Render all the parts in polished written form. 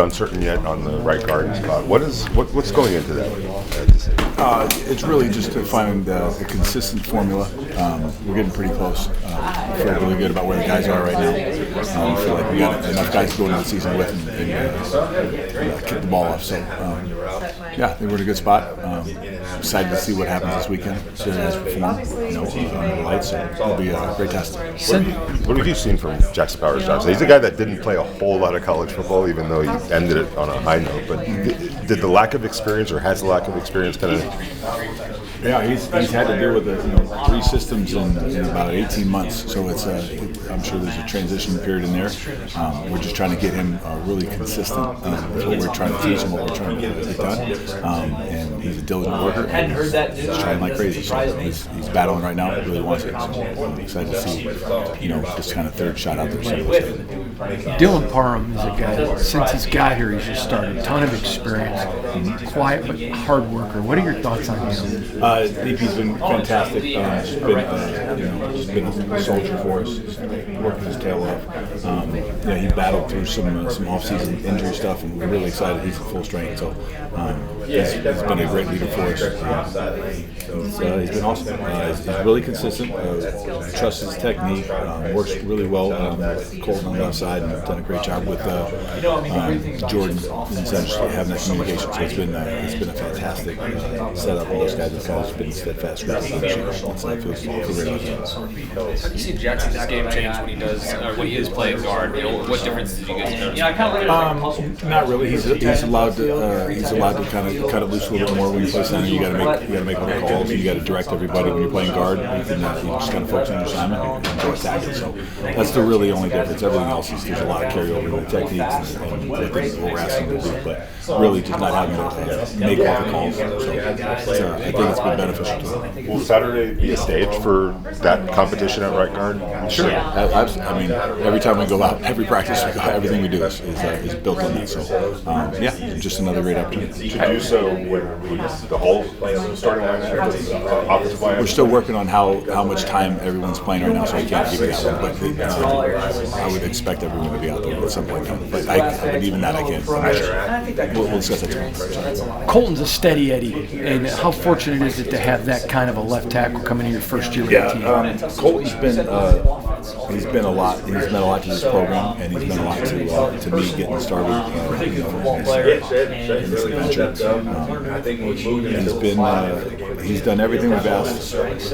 uncertain yet on the right guard spot. What's going into that? It's really just to find the consistent formula. We're getting pretty close. I feel really good about where the guys are right now. I feel like we got enough guys to go into the season with and kick the ball off. So, yeah, they were in a good spot. Excited to see what happens this weekend. See the guys perform, under the lights. So it'll be a great test. What have you seen from Jackson Powers Johnson? He's a guy that didn't play a whole lot of college football, even though he ended it on a high note. But did the lack of experience, or has the lack of experience, kind of? Yeah, he's had to deal with 3 systems in about 18 months. So it's I'm sure there's a transition period in there. We're just trying to get him really consistent with what we're trying to teach him, what we're trying to get done. And he's a diligent worker. And he's trying like crazy. So he's battling right now. He really wants it. So I'm excited to see, this kind of third shot out there. Deland Parham is a guy that, since he's got here, he's just started. A ton of experience, quiet but hard worker. What are your thoughts on him? DP's been fantastic. He's been a soldier for us. He's working his tail off. He battled through some off-season injury stuff, and we're really excited. He's at full strength, so he's been a great leader for us. He's been awesome. He's really consistent. Trusts his technique. Works really well with Colton on the left side, and done a great job with Jordan essentially having that communication. So it's been a fantastic setup for those guys. It's been steadfast. It feels great. How do you see Jackson's game change when he is playing guard? What difference did you guys notice? Not really. He's allowed to kind of cut it loose a little bit more when you play center. You got to make all the calls. You got to direct everybody when you're playing guard. You just kind of focus on your assignment and go attack it. So that's the really only difference. Everything else is there's a lot of carryover in the techniques and what we're asking to do, but really just not having to make all the calls. So I think it's been beneficial to him. Will Saturday be a stage for that competition at right guard? Sure. I mean, every time we go out, every practice, everything we do is built on that. So, just another great opportunity. To do so with the whole starting offensive line. We're still working on how much time everyone's playing right now, so I can't give you that one. But I would expect everyone to be out there at some point. But even that I can't. I'm sure. We'll discuss that tomorrow. Colton's a steady Eddie, and how fortunate is it to have that kind of a left tackle coming in your first year with the team? Colton's been a lot. He's meant a lot to this program, and he's meant a lot to me getting started in this adventure. He's done everything we've asked. He's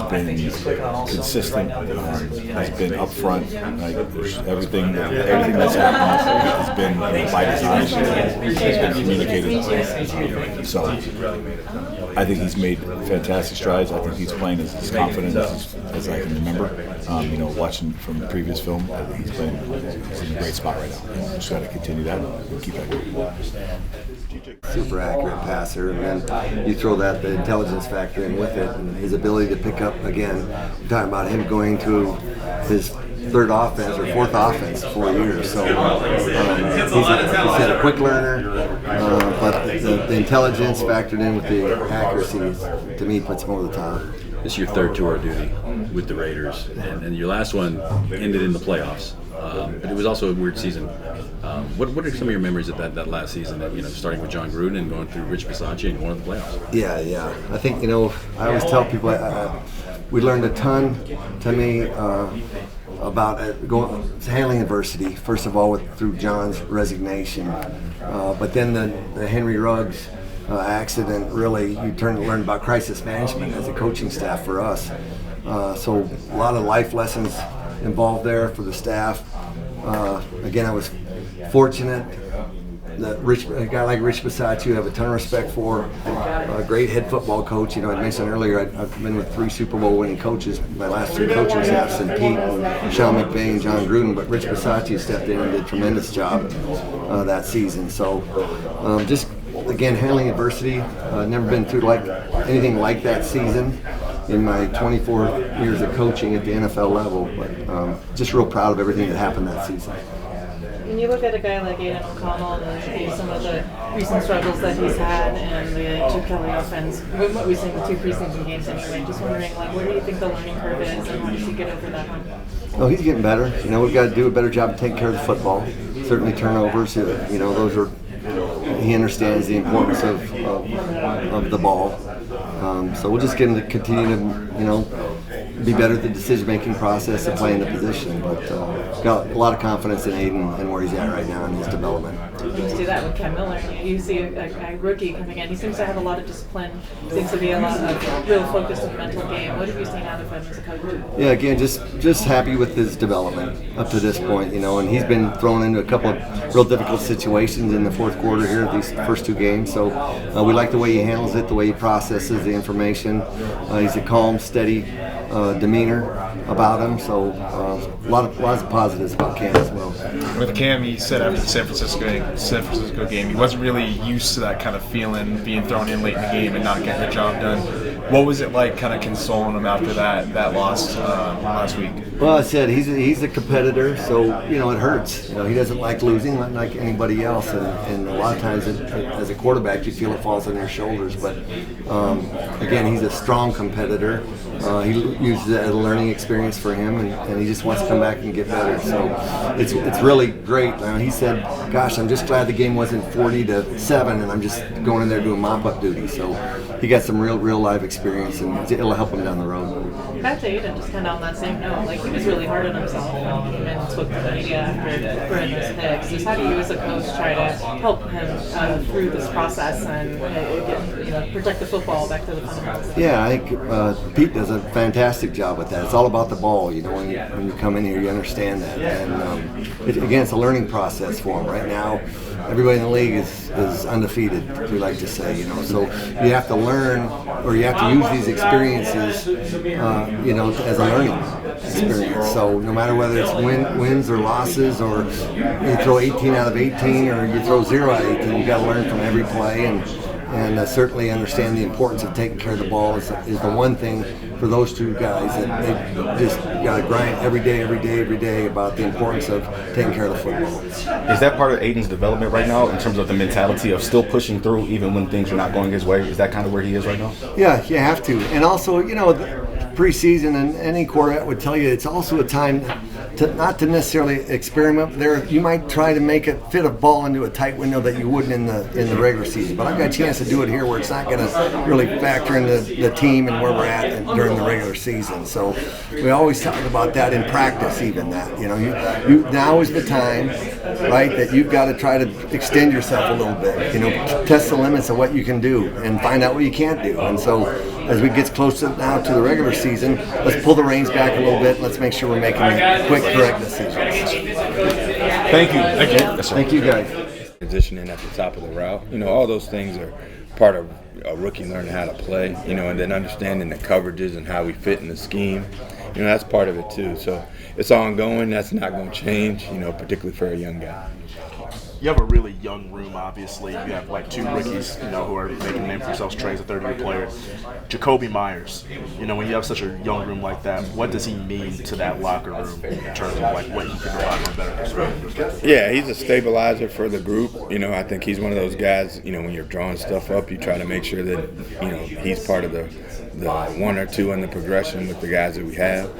been consistent. He's been upfront. Everything that's happened has been by design. Has been communicated. So I think he's made fantastic strides. I think he's playing as confident as I can remember. Watching from the previous film, he's in a great spot right now. Just got to continue that and keep that going. Super accurate passer, and then you throw the intelligence factor in with it, and his ability to pick up again. We're talking about him going to his third offense or fourth offense in 4 years. So he's a quick learner, but the intelligence factored in with the accuracy, to me, puts him over the top. This is your third tour of duty with the Raiders, and your last one ended in the playoffs. But it was also a weird season. What are some of your memories of that last season? Starting with John Gruden and going through Rich Bisaccia and going to the playoffs. Yeah. I think I always tell people we learned a ton. To me, about handling adversity. First of all, through John's resignation, but then the Henry Ruggs accident. Really, you learn about crisis management as a coaching staff for us. So a lot of life lessons involved there for the staff. Again, I was fortunate that a guy like Rich Bisaccia, I have a ton of respect for, a great head football coach. I mentioned earlier I've been with 3 Super Bowl winning coaches. My last 3 coaching staffs, and Pete, Sean McVay, and John Gruden, but Rich Bisaccia stepped in and did a tremendous job that season. So just, again, handling adversity. Never been through anything like that season in my 24 years of coaching at the NFL level, but just real proud of everything that happened that season. When you look at a guy like Deland McCullough and some of the recent struggles that he's had and the Chip Kelly offense, what we've seen with 2 preseason games anyway, just wondering, where do you think the learning curve is and how does he get over that hump? Oh, he's getting better. We've got to do a better job of taking care of the football. certainly turnovers. Those are. He understands the importance of the ball. So we'll just get him to continue to, be better at the decision-making process and play in the position. But got a lot of confidence in Aiden and where he's at right now in his development. You see that with Cam Miller. You see a rookie coming in. He seems to have a lot of discipline. Seems to be a lot of real focus on the mental game. What have you seen out of him as a coach? Yeah, again, just happy with his development up to this point. And he's been thrown into a couple of real difficult situations in the fourth quarter here, these first 2 games. So we like the way he handles it, the way he processes the information. He's a calm, steady demeanor about him. So lots of positives about Cam as well. With Cam, he said after the San Francisco game, he wasn't really used to that kind of feeling, being thrown in late in the game and not getting the job done. What was it like kind of consoling him after that loss last week? Well, I said he's a competitor, so it hurts. He doesn't like losing, not like anybody else, and a lot of times as a quarterback you feel it falls on your shoulders. But again, he's a strong competitor. He uses it as a learning experience for him, and he just wants to come back and get better. So it's really great. He said, "Gosh, I'm just glad the game wasn't 40-7, and I'm just going in there doing mop-up duty." So he got some real life experience, and it'll help him down the road. Back to Aiden, just kind of on that same note, he was really hard on himself when he came in and spoke to the media after Brennan's picks. Just how do you as a coach try to help him through this process and protect the football back to the fundamentals? Yeah, I think Pete does a fantastic job with that. It's all about the ball. When you come in here, you understand that. And it's a learning process for him. Right now, everybody in the league is undefeated, we like to say. So you have to learn, or you have to use these experiences, as a learning experience. So no matter whether it's wins or losses, or you throw 18 out of 18, or you throw 0 out of 18, you got to learn from every play, and certainly understand the importance of taking care of the ball is the one thing for those 2 guys that they just got to grind every day about the importance of taking care of the football. Is that part of Aiden's development right now in terms of the mentality of still pushing through even when things are not going his way? Is that kind of where he is right now? Yeah, you have to. And also, preseason, and any quarterback would tell you, it's also a time to not to necessarily experiment. You might try to make it fit a ball into a tight window that you wouldn't in the regular season. But I've got a chance to do it here where it's not going to really factor into the team and where we're at during the regular season. So we always talk about that in practice, even that. Now is the time, right, that you've got to try to extend yourself a little bit. Test the limits of what you can do and find out what you can't do. And so as we get closer now to the regular season, let's pull the reins back a little bit. Let's make sure we're making quick, correct decisions. Thank you. Yes, Thank you, guys. Positioning at the top of the route, all those things are part of a rookie learning how to play, and then understanding the coverages and how we fit in the scheme. That's part of it too. So it's ongoing. That's not going to change, particularly for a young guy. You have a really young room, obviously. You have 2 rookies, who are making a name for themselves. Trey's a third-year player. Jacoby Myers, when you have such a young room like that, what does he mean to that locker room in terms of what he can provide from a better perspective? Yeah, he's a stabilizer for the group. I think he's one of those guys, when you're drawing stuff up, you try to make sure that, he's part of the 1 or 2 in the progression with the guys that we have.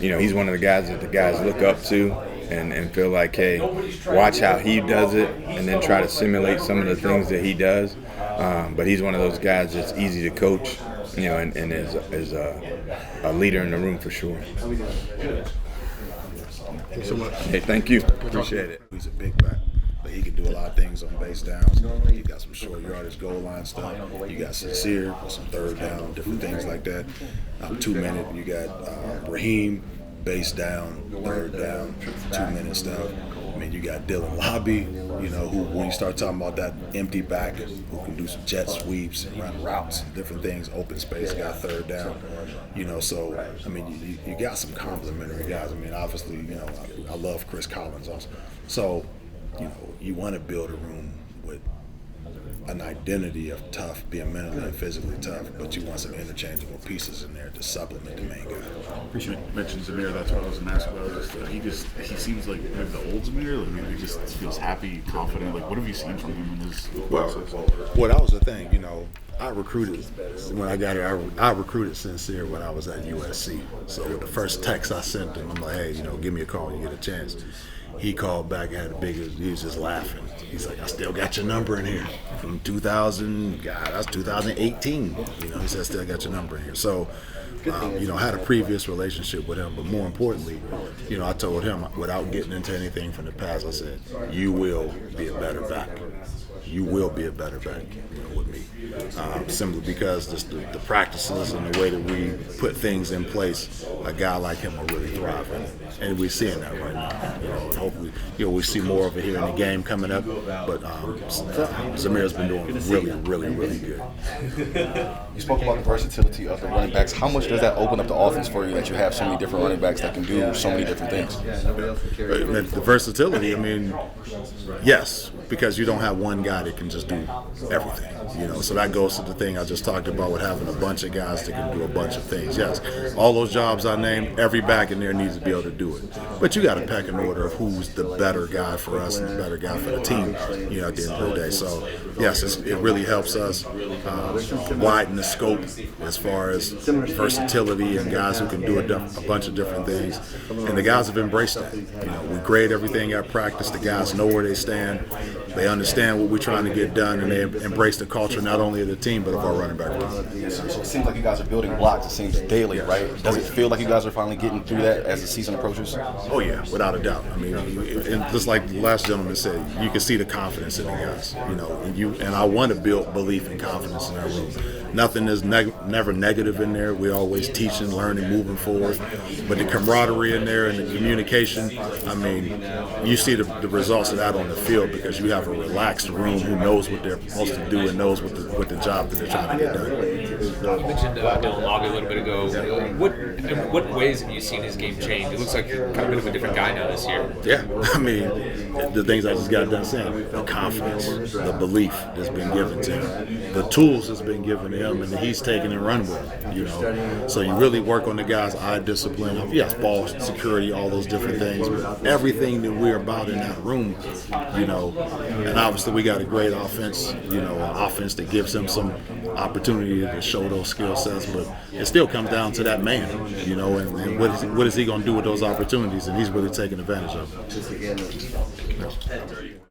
He's one of the guys that the guys look up to and feel like, hey, watch how he does it, and then try to simulate some of the things that he does. But he's one of those guys that's easy to coach, and is a leader in the room for sure. Thank you so much. Hey, thank you. Appreciate it. He's a big back, but he can do a lot of things on base downs. You got some short yardage goal line stuff. You got Sincere with some third down, different things like that. 2 minute, you got Raheem, base down, third down, 2 minute stuff. You got Deland Lobby, who when you start talking about that empty back, who can do some jet sweeps and run routes and different things, open space, got third down. So, you got some complimentary guys. Obviously, I love Chris Collins also. So, you want to build a room with an identity of tough, being mentally and physically tough, but you want some interchangeable pieces in there to supplement the main guy. Appreciate you mentioned Zamir. That's what I was going to ask about. He seems like maybe the old Zamir. He just feels happy, confident. What have you seen from him in his process? Well, that was the thing. I recruited when I got here. I recruited Sincere when I was at USC. So the first text I sent him, I'm like, hey, give me a call when you get a chance. he called back, he was just laughing. He's like, I still got your number in here from 2000. God, that's 2018. You know, he said, I still got your number in here. So, you know, I had a previous relationship with him, but more importantly, you know, I told him, without getting into anything from the past, I said, you will be a better back. You will be a better back, you know, with me. Simply because just the practices and the way that we put things in place, a guy like him will really thrive in it. And we're seeing that right now. You know, and hopefully, you know, we see more of it here in the game coming up. But Zamir's been doing really good. You spoke about the versatility of the running backs. How much does that open up the offense for you that you have so many different running backs that can do so many different things? The versatility, I mean, yes, because you don't have one guy that can just do everything. You know, so that goes to the thing I just talked about with having a bunch of guys that can do a bunch of things. Yes, all those jobs I named, every back in there needs to be able to do it. But you got a pecking order of who's the better guy for us and the better guy for the team, you know, at the end of the day. So, yes, it really helps us widen the scope as far as versatility and guys who can do a bunch of different things. And the guys have embraced that. You know, we grade everything at practice. The guys know where they stand. They understand what we're trying to get done, and they embrace the culture not only of the team but of our running back room. So it seems like you guys are building blocks. It seems daily, right? Does it feel like you guys are finally getting through that as the season approaches? Oh yeah, without a doubt. I mean, and just like the last gentleman said, you can see the confidence in the guys. You know, and I want to build belief and confidence in that room. Nothing is never negative in there. We're always teaching, learning, moving forward. But the camaraderie in there and the communication, I mean, you see the results of that on the field because you have a relaxed room who knows what they're supposed to do and knows what the job that they're trying to get done. You mentioned Deland McCullough a little bit ago. In what ways have you seen his game change? It looks like you're kind of a bit of a different guy now this year. Yeah, I mean, the things I just got done saying, the confidence, the belief that's been given to him, the tools that's been given to him, and he's taken and run with it, you know. So you really work on the guys' eye discipline, yes, ball security, all those different things, but everything that we're about in that room, you know, and obviously we got a great offense, you know, an offense that gives him some opportunity to show those skill sets, but it still comes down to that man, you know, and what is he going to do with those opportunities, and he's really taking advantage of them.